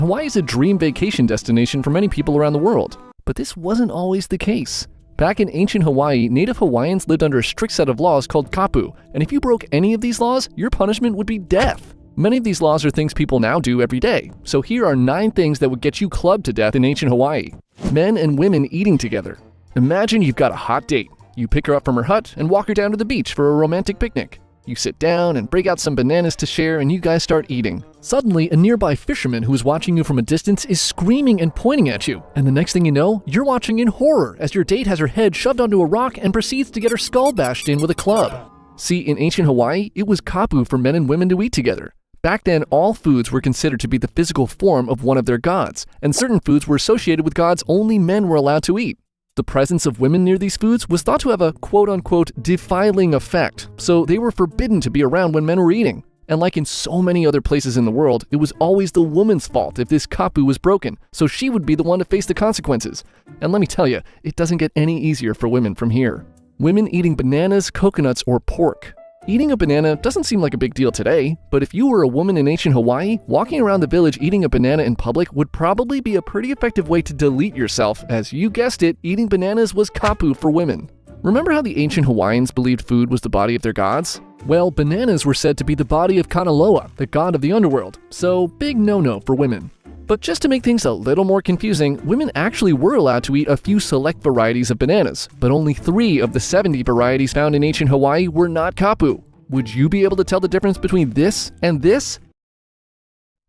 Hawaii is a dream vacation destination for many people around the world, but this wasn't always the case. Back in ancient Hawaii, native Hawaiians lived under a strict set of laws called kapu, and if you broke any of these laws, your punishment would be death. Many of these laws are things people now do every day, so here are 9 things that would get you clubbed to death in ancient Hawaii. Men and women eating together. Imagine you've got a hot date. You pick her up from her hut and walk her down to the beach for a romantic picnic. You sit down and break out some bananas to share, and you guys start eating. Suddenly, a nearby fisherman who is watching you from a distance is screaming and pointing at you, and the next thing you know, you're watching in horror as your date has her head shoved onto a rock and proceeds to get her skull bashed in with a club. See, in ancient Hawaii, it was kapu for men and women to eat together. Back then, all foods were considered to be the physical form of one of their gods, and certain foods were associated with gods only men were allowed to eat. The presence of women near these foods was thought to have a quote-unquote defiling effect, so they were forbidden to be around when men were eating. And like in so many other places in the world, it was always the woman's fault if this kapu was broken, so she would be the one to face the consequences. And let me tell you, it doesn't get any easier for women from here. Women eating bananas, coconuts, or pork. Eating a banana doesn't seem like a big deal today, but if you were a woman in ancient Hawaii, walking around the village eating a banana in public would probably be a pretty effective way to delete yourself, as you guessed it, eating bananas was kapu for women. Remember how the ancient Hawaiians believed food was the body of their gods? Well, bananas were said to be the body of Kanaloa, the god of the underworld, so big no-no for women. But just to make things a little more confusing, women actually were allowed to eat a few select varieties of bananas, but only 3 of the 70 varieties found in ancient Hawaii were not kapu. Would you be able to tell the difference between this and this?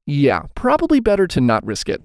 Yeah, probably better to not risk it.